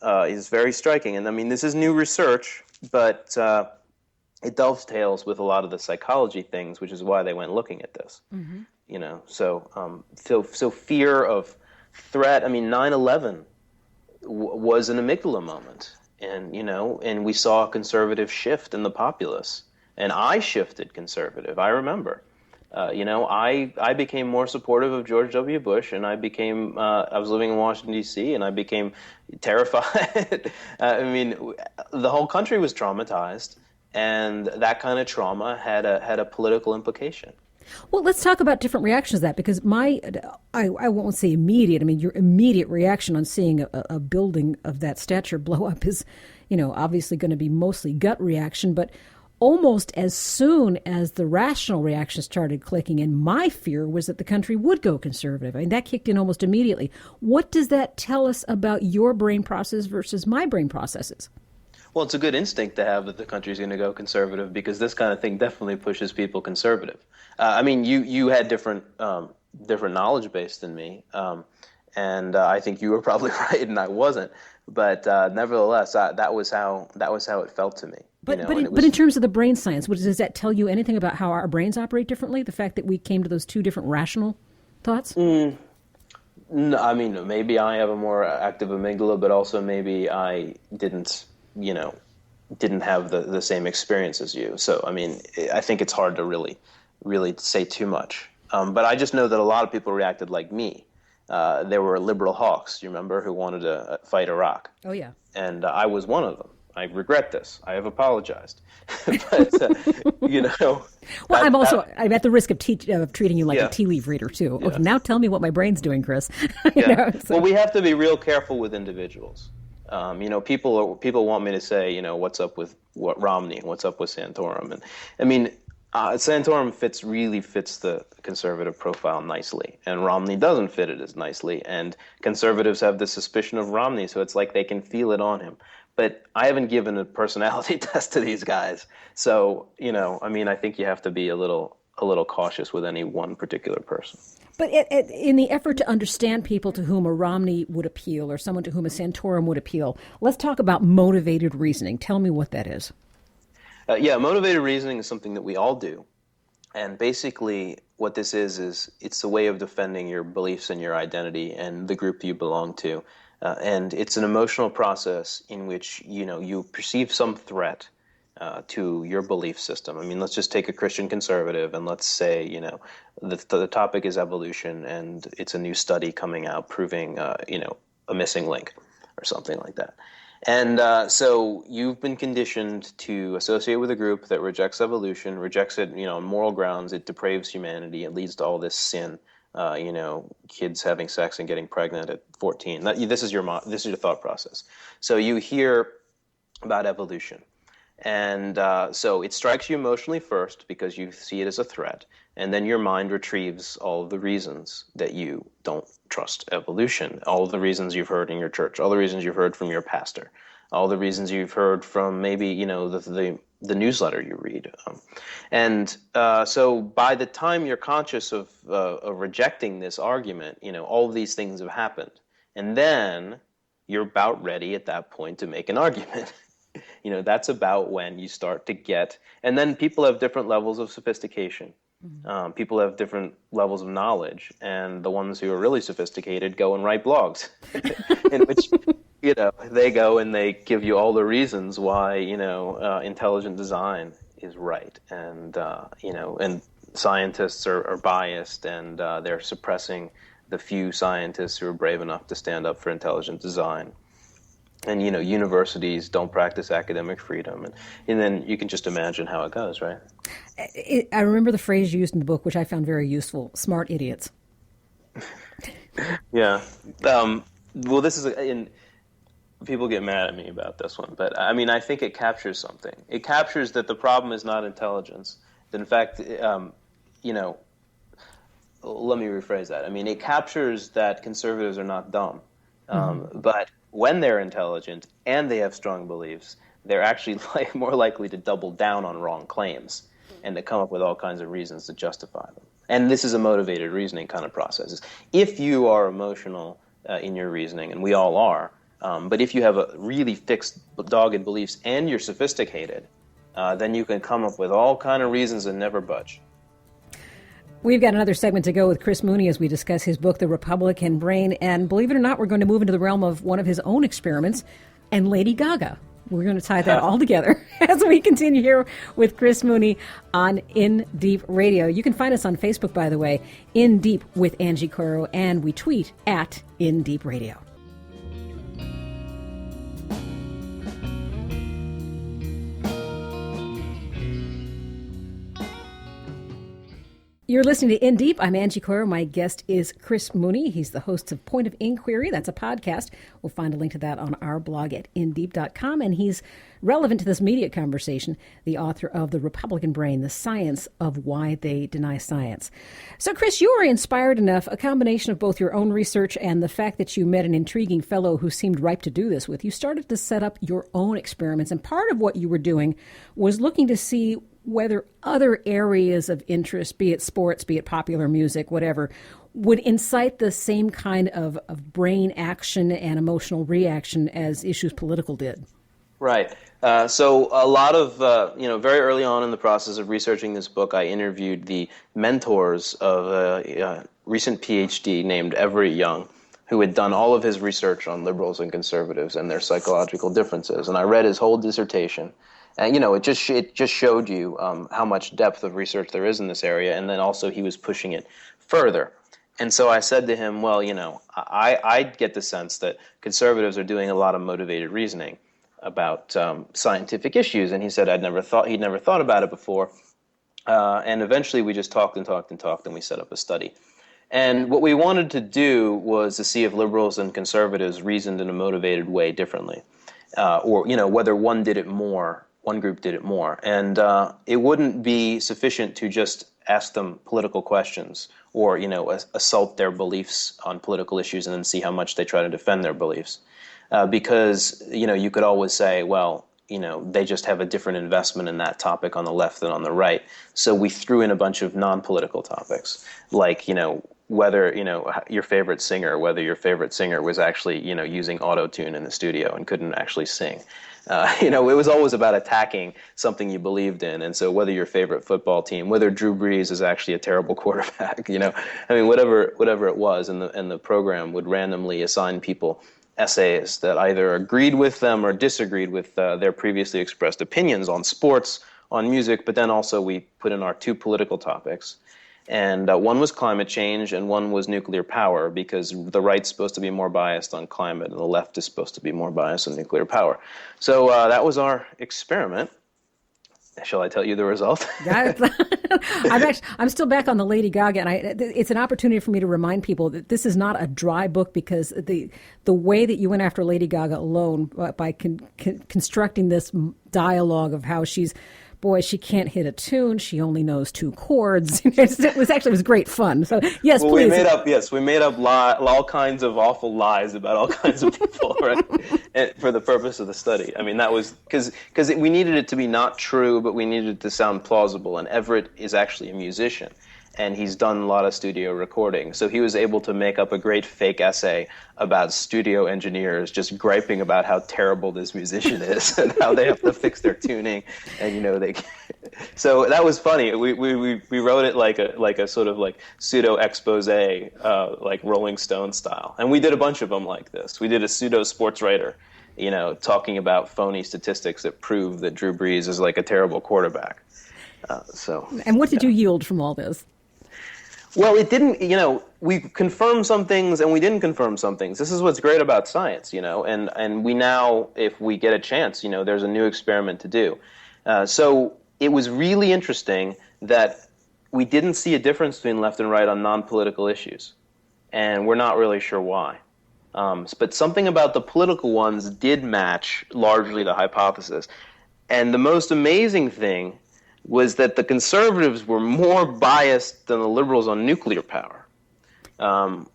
Speaker 5: is very striking. And I mean, this is new research, but it dovetails with a lot of the psychology things, which is why they went looking at this. Mm-hmm. So fear of threat. I mean, 9/11 was an amygdala moment, and and we saw a conservative shift in the populace, and I shifted conservative. I remember. I became more supportive of George W. Bush, and I was living in Washington, D.C., and I became terrified. I mean, the whole country was traumatized, and that kind of trauma had a political implication.
Speaker 1: Well, let's talk about different reactions to that, because I won't say immediate. I mean, your immediate reaction on seeing a building of that stature blow up is, obviously going to be mostly gut reaction, but almost as soon as the rational reaction started clicking in, my fear was that the country would go conservative. I mean, that kicked in almost immediately. What does that tell us about your brain process versus my brain processes?
Speaker 5: Well, it's a good instinct to have that the country's going to go conservative, because this kind of thing definitely pushes people conservative. I mean, you had different knowledge base than me, and I think you were probably right and I wasn't. But nevertheless, that was how it felt to me.
Speaker 1: But in terms of the brain science, does that tell you anything about how our brains operate differently? The fact that we came to those two different rational thoughts?
Speaker 5: No, I mean, maybe I have a more active amygdala, but also maybe I didn't have the same experience as you. So, I mean, I think it's hard to really say too much. But I just know that a lot of people reacted like me. There were liberal hawks, you remember, who wanted to fight Iraq.
Speaker 1: Oh, yeah.
Speaker 5: And I was one of them. I regret this. I have apologized. But, Well,
Speaker 1: I'm at the risk of treating you like a tea leaf reader, too. Yeah. Okay, now tell me what my brain's doing, Chris.
Speaker 5: Well, we have to be real careful with individuals. People want me to say, what's up with Romney and what's up with Santorum. And I mean, Santorum really fits the conservative profile nicely, and Romney doesn't fit it as nicely. And conservatives have the suspicion of Romney, so it's like they can feel it on him. But I haven't given a personality test to these guys, so I think you have to be a little cautious with any one particular person.
Speaker 1: But in the effort to understand people to whom a Romney would appeal or someone to whom a Santorum would appeal, let's talk about motivated reasoning. Tell me what that is.
Speaker 5: Motivated reasoning is something that we all do. And basically what this is it's a way of defending your beliefs and your identity and the group that you belong to. And it's an emotional process in which, you perceive some threat to your belief system. I mean, let's just take a Christian conservative and let's say, the topic is evolution and it's a new study coming out proving, a missing link or something like that. And so you've been conditioned to associate with a group that rejects evolution, rejects it, on moral grounds. It depraves humanity. It leads to all this sin kids having sex and getting pregnant at 14. This is your thought process. So you hear about evolution. And so it strikes you emotionally first because you see it as a threat. And then your mind retrieves all of the reasons that you don't trust evolution, all of the reasons you've heard in your church, all the reasons you've heard from your pastor, all the reasons you've heard from maybe, the newsletter you read. So by the time you're conscious of rejecting this argument, all of these things have happened. And then you're about ready at that point to make an argument. That's about when you start to get, and then people have different levels of sophistication. People have different levels of knowledge, and the ones who are really sophisticated go and write blogs in which, they go and they give you all the reasons why, intelligent design is right. And, and scientists are biased, and they're suppressing the few scientists who are brave enough to stand up for intelligent design. And, universities don't practice academic freedom. And then you can just imagine how it goes, right?
Speaker 1: I remember the phrase used in the book, which I found very useful: smart idiots.
Speaker 5: Yeah. Well, this is, people get mad at me about this one, but I think it captures something. It captures that the problem is not intelligence. That in fact, let me rephrase that. It captures that conservatives are not dumb. But when they're intelligent and they have strong beliefs, they're actually more likely to double down on wrong claims and to come up with all kinds of reasons to justify them. And this is a motivated reasoning kind of process. If you are emotional in your reasoning, and we all are, but if you have a really fixed, dogged beliefs and you're sophisticated, then you can come up with all kind of reasons and never budge.
Speaker 1: We've got another segment to go with Chris Mooney as we discuss his book, The Republican Brain. And believe it or not, we're going to move into the realm of one of his own experiments and Lady Gaga. We're going to tie that all together as we continue here with Chris Mooney on In Deep Radio. You can find us on Facebook, by the way, In Deep with Angie Coiro, and we tweet at In Deep Radio. You're listening to In Deep. I'm Angie Coiro. My guest is Chris Mooney. He's the host of Point of Inquiry. That's a podcast. We'll find a link to that on our blog at indeep.com. And he's relevant to this immediate conversation, the author of The Republican Brain, The Science of Why They Deny Science. So, Chris, you were inspired enough, a combination of both your own research and the fact that you met an intriguing fellow who seemed ripe to do this with. You started to set up your own experiments. And part of what you were doing was looking to see whether other areas of interest, be it sports, be it popular music, whatever, would incite the same kind of brain action and emotional reaction as issues political did.
Speaker 5: Right. So a lot of, very early on in the process of researching this book, I interviewed the mentors of a recent PhD named Everett Young, who had done all of his research on liberals and conservatives and their psychological differences. And I read his whole dissertation. And, it just showed you how much depth of research there is in this area. And then also he was pushing it further. And so I said to him, well, I get the sense that conservatives are doing a lot of motivated reasoning about scientific issues. And he said he'd never thought about it before. And eventually we just talked and we set up a study. And what we wanted to do was to see if liberals and conservatives reasoned in a motivated way differently, or whether one group did it more. And it wouldn't be sufficient to just ask them political questions or, assault their beliefs on political issues and then see how much they try to defend their beliefs. Because, you could always say, well, they just have a different investment in that topic on the left than on the right. So we threw in a bunch of non-political topics, like, whether, your favorite singer was actually, using auto-tune in the studio and couldn't actually sing. It was always about attacking something you believed in. And so whether your favorite football team, whether Drew Brees is actually a terrible quarterback, whatever it was, and the program would randomly assign people essays that either agreed with them or disagreed with their previously expressed opinions on sports, on music, but then also we put in our two political topics. And one was climate change and one was nuclear power, because the right's supposed to be more biased on climate and the left is supposed to be more biased on nuclear power. So that was our experiment. Shall I tell you the result?
Speaker 1: I'm still back on the Lady Gaga, and it's an opportunity for me to remind people that this is not a dry book, because the way that you went after Lady Gaga alone by constructing this dialogue of how she can't hit a tune. She only knows 2 chords. It was great fun. So yes,
Speaker 5: well,
Speaker 1: please.
Speaker 5: We made up all kinds of awful lies about all kinds of people, right? And for the purpose of the study. I mean, that was because we needed it to be not true, but we needed it to sound plausible. And Everett is actually a musician, and he's done a lot of studio recording. So he was able to make up a great fake essay about studio engineers just griping about how terrible this musician is and how they have to fix their tuning. And, so that was funny. We wrote it like a sort of like pseudo expose, like Rolling Stone style. And we did a bunch of them like this. We did a pseudo sports writer, talking about phony statistics that prove that Drew Brees is like a terrible quarterback.
Speaker 1: And what did you yield from all this?
Speaker 5: Well, it didn't, we confirmed some things and we didn't confirm some things. This is what's great about science, and we now, if we get a chance, there's a new experiment to do. So it was really interesting that we didn't see a difference between left and right on non-political issues, and we're not really sure why. But something about the political ones did match largely the hypothesis. And the most amazing thing was that the conservatives were more biased than the liberals on nuclear power,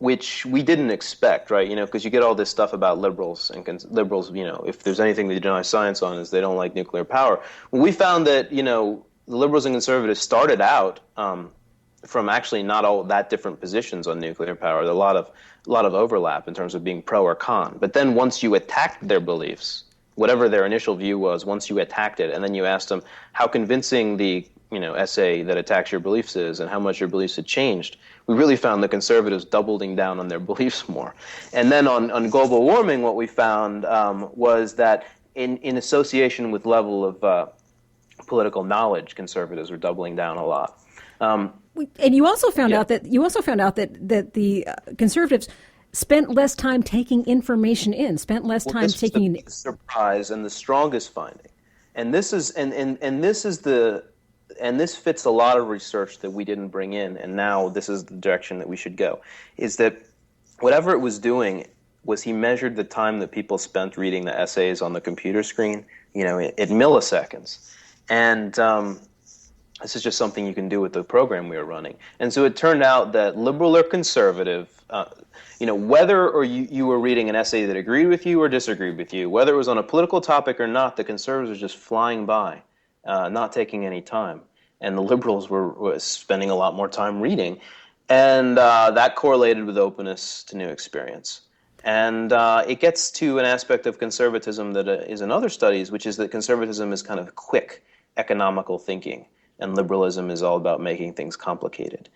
Speaker 5: which we didn't expect, right? Because you get all this stuff about liberals, and liberals, if there's anything they deny science on is they don't like nuclear power. Well, we found that, the liberals and conservatives started out from actually not all that different positions on nuclear power. There are a lot of overlap in terms of being pro or con. But then once you attacked their beliefs, whatever their initial view was, once you attacked it, and then you asked them how convincing the essay that attacks your beliefs is and how much your beliefs had changed, we really found the conservatives doubling down on their beliefs more. And then on global warming, what we found was that in association with level of political knowledge, conservatives were doubling down a lot.
Speaker 1: And you also found out that the conservatives spent less time taking information in, spent less time taking
Speaker 5: the surprise and the strongest finding. And this is this fits a lot of research that we didn't bring in, and now this is the direction that we should go, is that whatever it was doing was he measured the time that people spent reading the essays on the computer screen, at milliseconds. And this is just something you can do with the program we were running. And so it turned out that liberal or conservative, whether or you were reading an essay that agreed with you or disagreed with you, whether it was on a political topic or not, the conservatives were just flying by, not taking any time. And the liberals were spending a lot more time reading. And that correlated with openness to new experience. And it gets to an aspect of conservatism that is in other studies, which is that conservatism is kind of quick, economical thinking, and liberalism is all about making things complicated.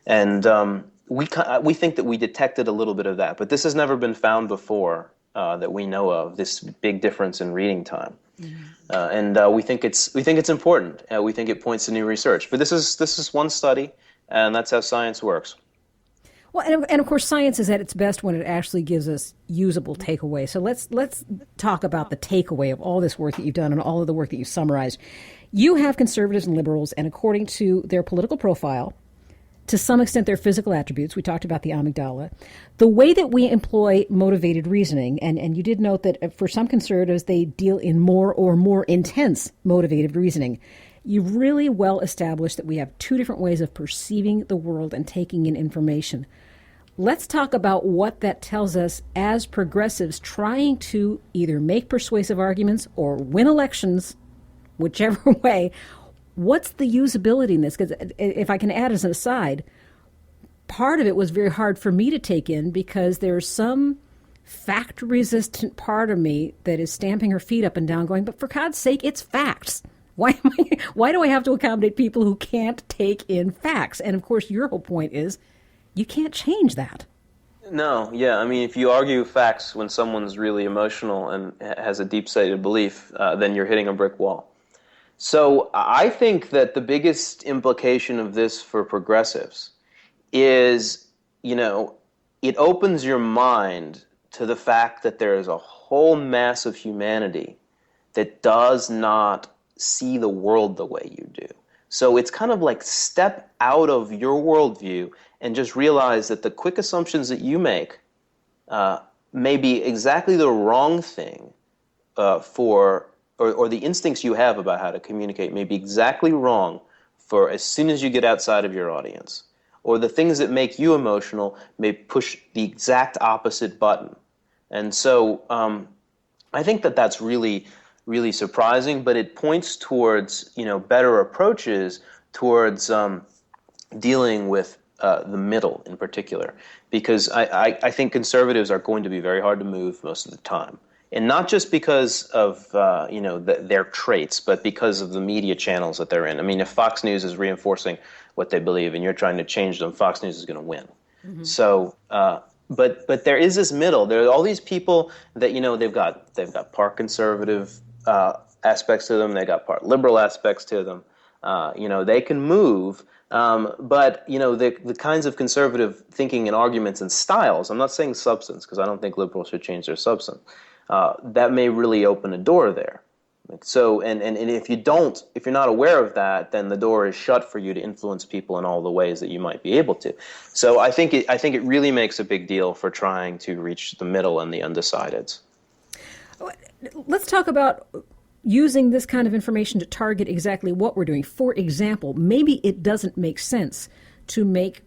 Speaker 5: And we think that we detected a little bit of that, but this has never been found before that we know of, this big difference in reading time. Mm-hmm. And we think it's important. We think it points to new research. But this is one study, and that's how science works.
Speaker 1: Well, and of course, science is at its best when it actually gives us usable takeaway. So let's talk about the takeaway of all this work that you've done and all of the work that you've summarized. You have conservatives and liberals, and according to their political profile, to some extent their physical attributes, we talked about the amygdala, the way that we employ motivated reasoning, and you did note that for some conservatives, they deal in more intense motivated reasoning. You've really well established that we have two different ways of perceiving the world and taking in information. Let's talk about what that tells us as progressives trying to either make persuasive arguments or win elections, whichever way. What's the usability in this? Because if I can add as an aside, part of it was very hard for me to take in because there's some fact-resistant part of me that is stamping her feet up and down going, but for God's sake, it's facts. Why do I have to accommodate people who can't take in facts? And of course, your whole point is you can't change that.
Speaker 5: No, yeah. I mean, if you argue facts when someone's really emotional and has a deep-seated belief, then you're hitting a brick wall. So I think that the biggest implication of this for progressives is, it opens your mind to the fact that there is a whole mass of humanity that does not see the world the way you do. So it's kind of like step out of your worldview and just realize that the quick assumptions that you make may be exactly the wrong thing or the instincts you have about how to communicate may be exactly wrong for as soon as you get outside of your audience. Or the things that make you emotional may push the exact opposite button. And so I think that that's really, really surprising, but it points towards, better approaches towards dealing with the middle in particular, because I think conservatives are going to be very hard to move most of the time. And not just because of their traits, but because of the media channels that they're in. I mean, if Fox News is reinforcing what they believe and you're trying to change them, Fox News is going to win. Mm-hmm. So, but there is this middle. There are all these people that they've got part conservative aspects to them. They got part liberal aspects to them. They can move. But the kinds of conservative thinking and arguments and styles. I'm not saying substance, because I don't think liberals should change their substance. That may really open a door there. So, and if you're not aware of that, then the door is shut for you to influence people in all the ways that you might be able to. So I think it really makes a big deal for trying to reach the middle and the undecideds.
Speaker 1: Let's talk about using this kind of information to target exactly what we're doing. For example, maybe it doesn't make sense to make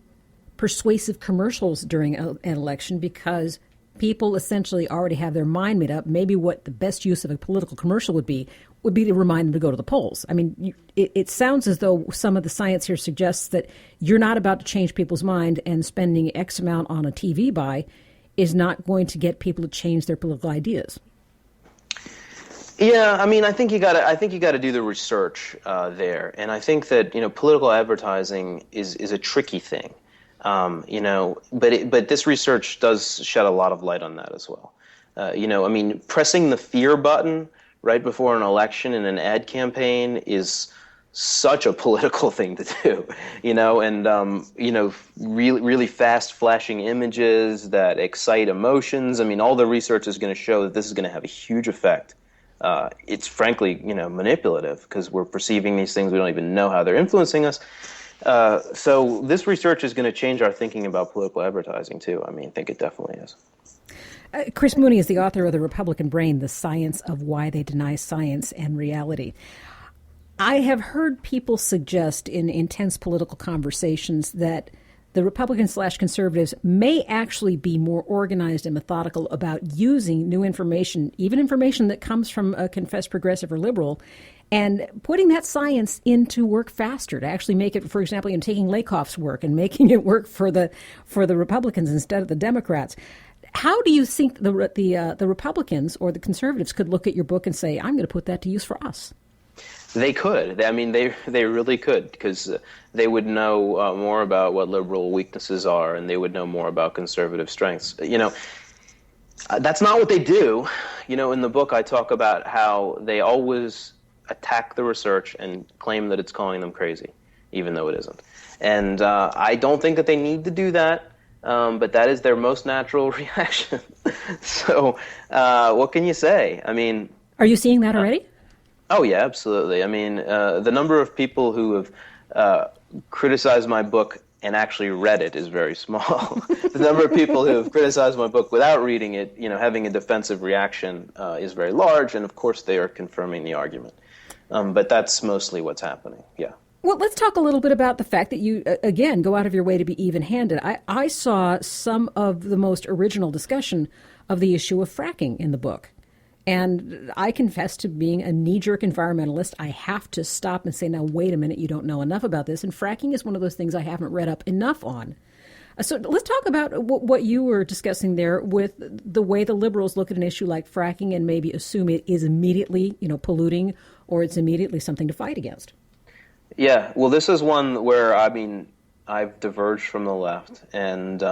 Speaker 1: persuasive commercials during an election because people essentially already have their mind made up. Maybe what the best use of a political commercial would be to remind them to go to the polls. I mean, it sounds as though some of the science here suggests that you're not about to change people's mind, and spending X amount on a TV buy is not going to get people to change their political ideas.
Speaker 5: Yeah, I mean, I think you got to do the research there, and I think that political advertising is a tricky thing. But this research does shed a lot of light on that as well. I mean, pressing the fear button right before an election in an ad campaign is such a political thing to do, really, really fast flashing images that excite emotions. I mean, all the research is going to show that this is going to have a huge effect. It's frankly, manipulative because we're perceiving these things. We don't even know how they're influencing us. So this research is going to change our thinking about political advertising, too. I mean, I think it definitely is.
Speaker 1: Chris Mooney is the author of The Republican Brain, The Science of Why They Deny Science and Reality. I have heard people suggest in intense political conversations that the Republicans/conservatives may actually be more organized and methodical about using new information, even information that comes from a confessed progressive or liberal, and putting that science into work faster to actually make it, for example, taking Lakoff's work and making it work for the Republicans instead of the Democrats. How do you think the Republicans or the conservatives could look at your book and say, I'm going to put that to use for us?
Speaker 5: They could. I mean, they really could, because they would know more about what liberal weaknesses are, and they would know more about conservative strengths. That's not what they do. In the book, I talk about how they always attack the research and claim that it's calling them crazy, even though it isn't. And I don't think that they need to do that, but that is their most natural reaction. So what can you say? I mean...
Speaker 1: Are you seeing that already?
Speaker 5: Oh, yeah, absolutely. I mean, the number of people who have criticized my book and actually read it is very small. The number of people who have criticized my book without reading it, having a defensive reaction is very large, and of course they are confirming the argument. But that's mostly what's happening, yeah.
Speaker 1: Well, let's talk a little bit about the fact that you, again, go out of your way to be even-handed. I saw some of the most original discussion of the issue of fracking in the book. And I confess to being a knee-jerk environmentalist. I have to stop and say, now, wait a minute, you don't know enough about this. And fracking is one of those things I haven't read up enough on. So let's talk about what you were discussing there with the way the liberals look at an issue like fracking and maybe assume it is immediately, polluting, or it's immediately something to fight against.
Speaker 5: Yeah, well, this is one where, I've diverged from the left. And,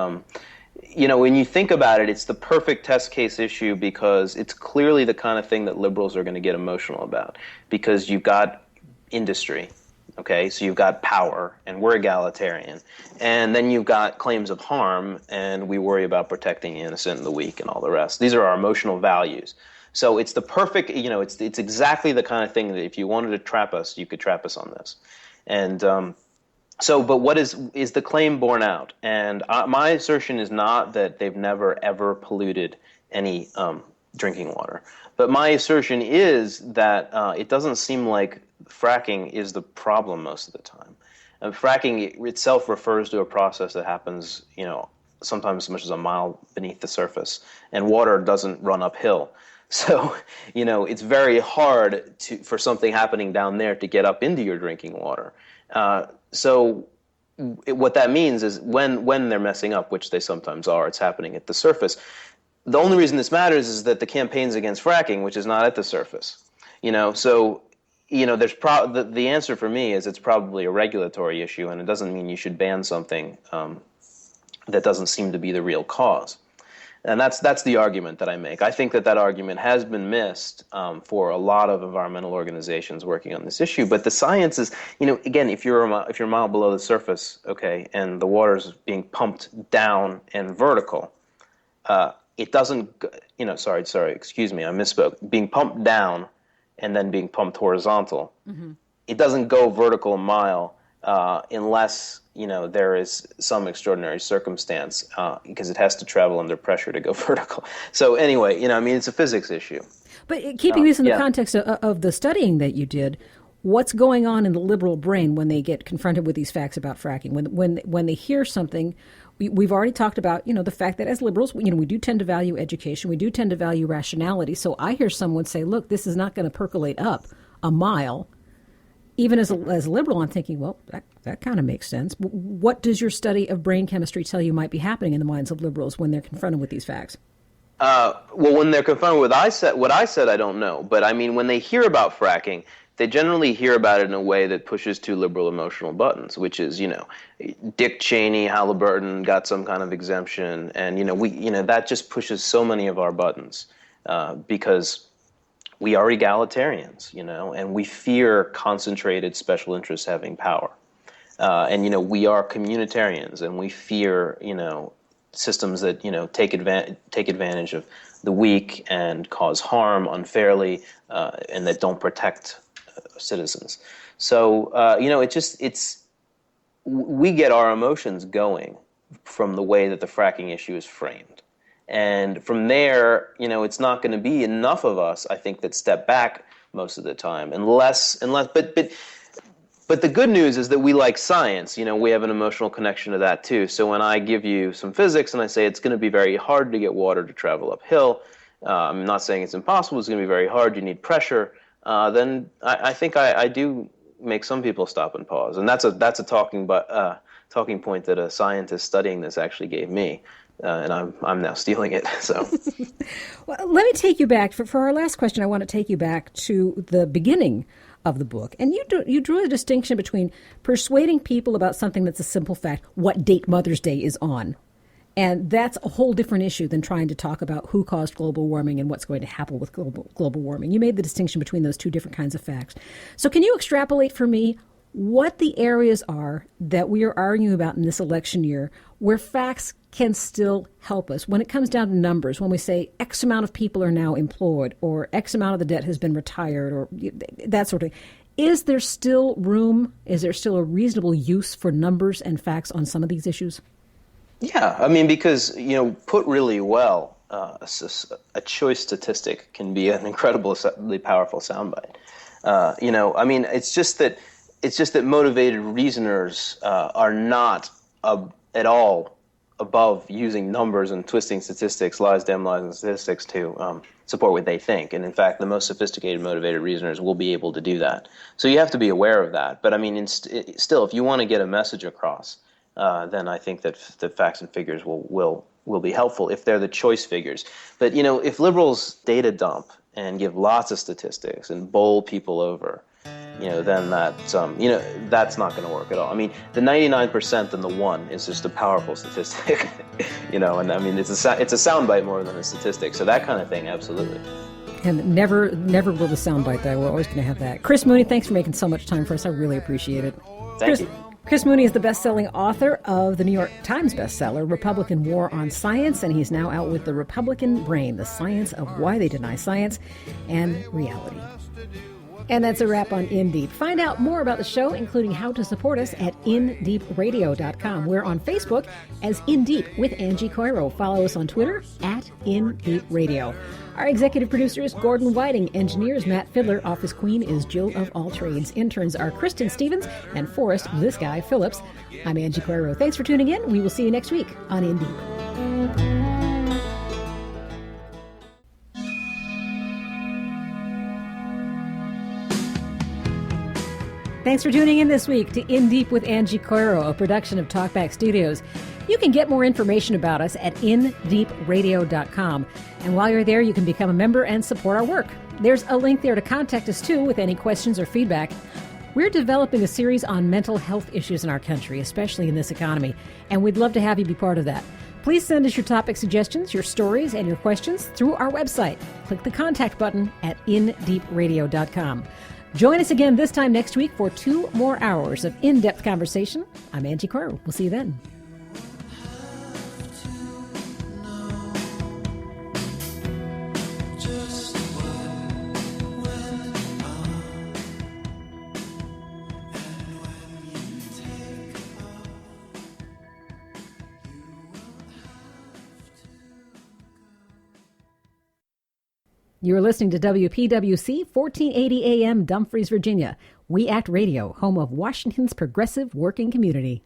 Speaker 5: when you think about it, it's the perfect test case issue because it's clearly the kind of thing that liberals are going to get emotional about, because you've got industry, okay? So you've got power, and we're egalitarian. And then you've got claims of harm, and we worry about protecting the innocent and the weak and all the rest. These are our emotional values. So it's the perfect, it's exactly the kind of thing that if you wanted to trap us, you could trap us on this. And but what is the claim borne out? And my assertion is not that they've never, ever polluted any drinking water. But my assertion is that it doesn't seem like fracking is the problem most of the time. Fracking itself refers to a process that happens, sometimes as much as a mile beneath the surface, and water doesn't run uphill. So, it's very hard for something happening down there to get up into your drinking water. So what that means is when they're messing up, which they sometimes are, it's happening at the surface. The only reason this matters is that the campaign's against fracking, which is not at the surface. So there's the answer for me is it's probably a regulatory issue, and it doesn't mean you should ban something that doesn't seem to be the real cause. And that's the argument that I make. I think that argument has been missed for a lot of environmental organizations working on this issue. But the science is, again, if you're a mile below the surface, okay, and the water's being pumped down and vertical, it doesn't, excuse me, I misspoke. Being pumped down and then being pumped horizontal, it doesn't go vertical a mile unless there is some extraordinary circumstance, because it has to travel under pressure to go vertical. So anyway, it's a physics issue.
Speaker 1: But keeping this in the context of the studying that you did, what's going on in the liberal brain when they get confronted with these facts about fracking? When they hear something, we've already talked about, the fact that as liberals, we do tend to value education. We do tend to value rationality. So I hear someone say, look, this is not going to percolate up a mile. Even as a liberal, I'm thinking, well, that kind of makes sense. What does your study of brain chemistry tell you might be happening in the minds of liberals when they're confronted with these facts?
Speaker 5: Well, when they're confronted with what I said, I don't know. But I mean, when they hear about fracking, they generally hear about it in a way that pushes two liberal emotional buttons, which is, Dick Cheney, Halliburton got some kind of exemption, and that just pushes so many of our buttons because we are egalitarians, and we fear concentrated special interests having power. And, we are communitarians, and we fear, systems that, take advantage of the weak and cause harm unfairly, and that don't protect citizens. So, we get our emotions going from the way that the fracking issue is framed. And from there, it's not going to be enough of us, I think, that step back most of the time, but the good news is that we like science. We have an emotional connection to that too. So when I give you some physics and I say it's going to be very hard to get water to travel uphill, I'm not saying it's impossible, it's going to be very hard, you need pressure, then I think I do make some people stop and pause. And that's a talking point that a scientist studying this actually gave me. And I'm now stealing it. So,
Speaker 1: well, let me take you back for our last question. I want to take you back to the beginning of the book, and you drew a distinction between persuading people about something that's a simple fact, what date Mother's Day is on, and that's a whole different issue than trying to talk about who caused global warming and what's going to happen with global warming. You made the distinction between those two different kinds of facts. So, can you extrapolate for me what the areas are that we are arguing about in this election year where facts can still help us when it comes down to numbers, when we say X amount of people are now employed or X amount of the debt has been retired or that sort of thing? Is there still room? Is there still a reasonable use for numbers and facts on some of these issues?
Speaker 5: Yeah, I mean, because, put really well, a choice statistic can be an incredibly powerful soundbite. It's just that motivated reasoners are not at all above using numbers and twisting statistics, lies, damn lies, and statistics to support what they think. And in fact, the most sophisticated motivated reasoners will be able to do that. So you have to be aware of that. But I mean, still, if you want to get a message across, then I think that the facts and figures will be helpful if they're the choice figures. But if liberals data dump and give lots of statistics and bowl people over, then that's not going to work at all. I mean, the 99% and the 1 is just a powerful statistic, and I mean, it's a soundbite more than a statistic. So that kind of thing, absolutely.
Speaker 1: And never will the soundbite that. We're always going to have that. Chris Mooney, thanks for making so much time for us. I really appreciate it.
Speaker 5: Thank you.
Speaker 1: Chris Mooney is the best-selling author of the New York Times bestseller, Republican War on Science, and he's now out with The Republican Brain, the science of why they deny science and reality. And that's a wrap on In Deep. Find out more about the show, including how to support us, at indeepradio.com. We're on Facebook as In Deep with Angie Coiro. Follow us on Twitter at In Deep Radio. Our executive producer is Gordon Whiting. Engineers Matt Fiddler. Office queen is Jill of All Trades. Interns are Kristen Stevens and Forrest, this guy, Phillips. I'm Angie Coiro. Thanks for tuning in. We will see you next week on In Deep. Thanks for tuning in this week to In Deep with Angie Coiro, a production of TalkBack Studios. You can get more information about us at indeepradio.com. And while you're there, you can become a member and support our work. There's a link there to contact us, too, with any questions or feedback. We're developing a series on mental health issues in our country, especially in this economy, and we'd love to have you be part of that. Please send us your topic suggestions, your stories, and your questions through our website. Click the contact button at indeepradio.com. Join us again this time next week for 2 more hours of in-depth conversation. I'm Angie Coiro. We'll see you then. You're listening to WPWC 1480 AM, Dumfries, Virginia. We Act Radio, home of Washington's progressive working community.